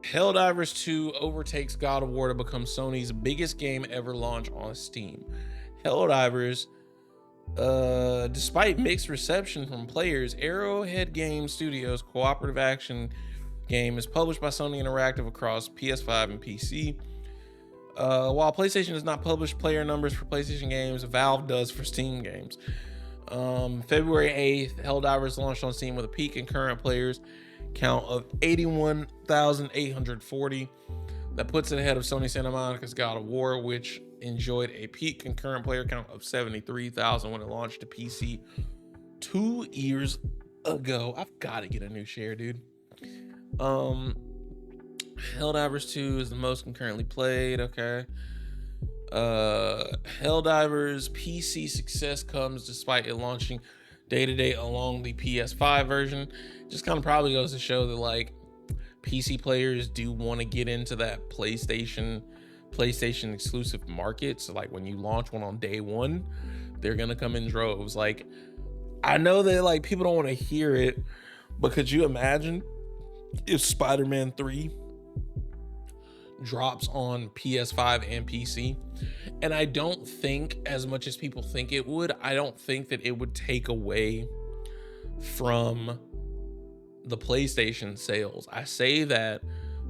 Helldivers 2 overtakes God of War to become Sony's biggest game ever launched on Steam. Helldivers, despite mixed reception from players, Arrowhead Game Studios' cooperative action game is published by Sony Interactive across PS5 and PC. While PlayStation does not publish player numbers for PlayStation games, Valve does for Steam games. February 8th, Helldivers launched on Steam with a peak concurrent players count of 81,840. That puts it ahead of Sony Santa Monica's God of War, which enjoyed a peak concurrent player count of 73,000 when it launched to PC 2 years ago. I've got to get a new share, dude. Helldivers 2 is the most concurrently played. Okay. Helldivers PC success comes despite it launching day-to-day along the PS5 version. Just kind of probably goes to show that like PC players do want to get into that PlayStation exclusive market. So like when you launch one on day one, they're gonna come in droves. Like I know that like people don't want to hear it, but could you imagine if Spider-Man 3 drops on PS5 and PC? And I don't think, as much as people think it would, I don't think that it would take away from the PlayStation sales. I say that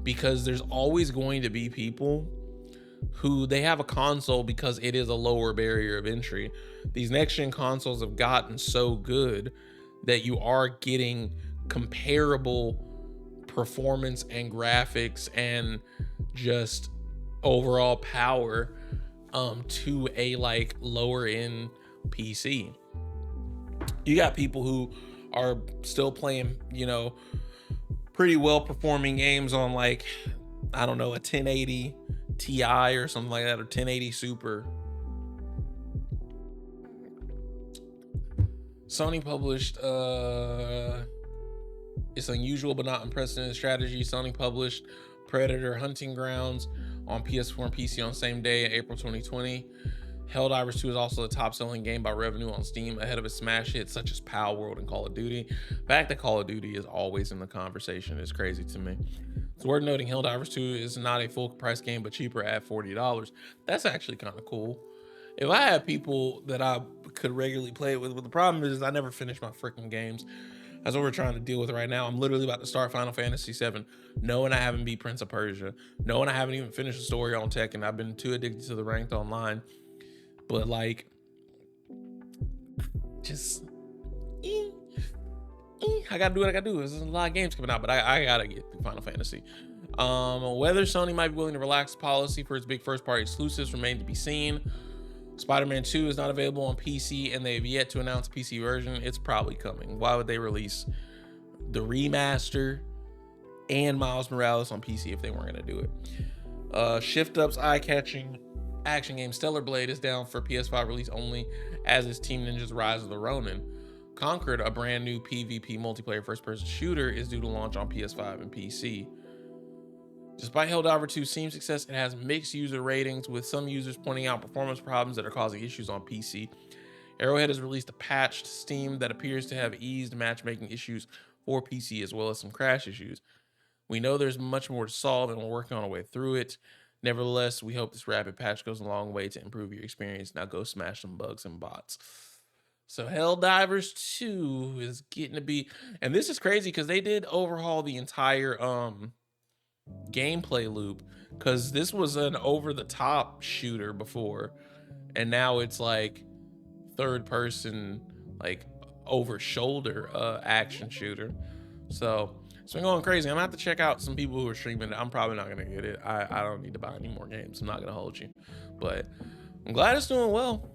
because there's always going to be people who they have a console because it is a lower barrier of entry. These next gen consoles have gotten so good that you are getting comparable performance and graphics and just overall power to a like lower end PC. You got people who are still playing, you know, pretty well performing games on like, I don't know, a 1080 Ti or something like that, or 1080 Super. Sony published it's unusual but not unprecedented strategy. Sony published Predator Hunting Grounds on PS4 and PC on the same day, April 2020. Helldivers 2 is also the top-selling game by revenue on Steam, ahead of its smash hits such as Pow World and Call of Duty. The fact that Call of Duty is always in the conversation is crazy to me. It's worth noting Helldivers 2 is not a full-price game, but cheaper at $40. That's actually kind of cool. If I had people that I could regularly play it with, but the problem is I never finish my freaking games. That's what we're trying to deal with right now. I'm literally about to start Final Fantasy VII, knowing I haven't beat Prince of Persia, knowing I haven't even finished the story on Tekken. I've been too addicted to the ranked online. But like, just, I gotta do what I gotta do. There's a lot of games coming out, but I gotta get through Final Fantasy. Whether Sony might be willing to relax policy for its big first-party exclusives remain to be seen. Spider-Man 2 is not available on PC, and they've yet to announce a PC version. It's probably coming. Why would they release the remaster and Miles Morales on PC if they weren't gonna do it? Shift Up's eye-catching action game Stellar Blade is down for PS5 release only, as is Team Ninja's Rise of the Ronin. Conquered, a brand new PvP multiplayer first-person shooter, is due to launch on PS5 and PC. Despite Helldivers 2's Steam success, it has mixed user ratings, with some users pointing out performance problems that are causing issues on PC. Arrowhead has released a patch to Steam that appears to have eased matchmaking issues for PC, as well as some crash issues. We know there's much more to solve, and we're working on our way through it. Nevertheless, we hope this rapid patch goes a long way to improve your experience. Now go smash some bugs and bots. So Helldivers 2 is getting to be, and this is crazy because they did overhaul the entire gameplay loop, because this was an over-the-top shooter before, and now it's like third person, like over shoulder action shooter. So it's been going crazy. I'm gonna have to check out some people who are streaming it. I'm probably not gonna get it. I don't need to buy any more games. I'm not gonna hold you, but I'm glad it's doing well.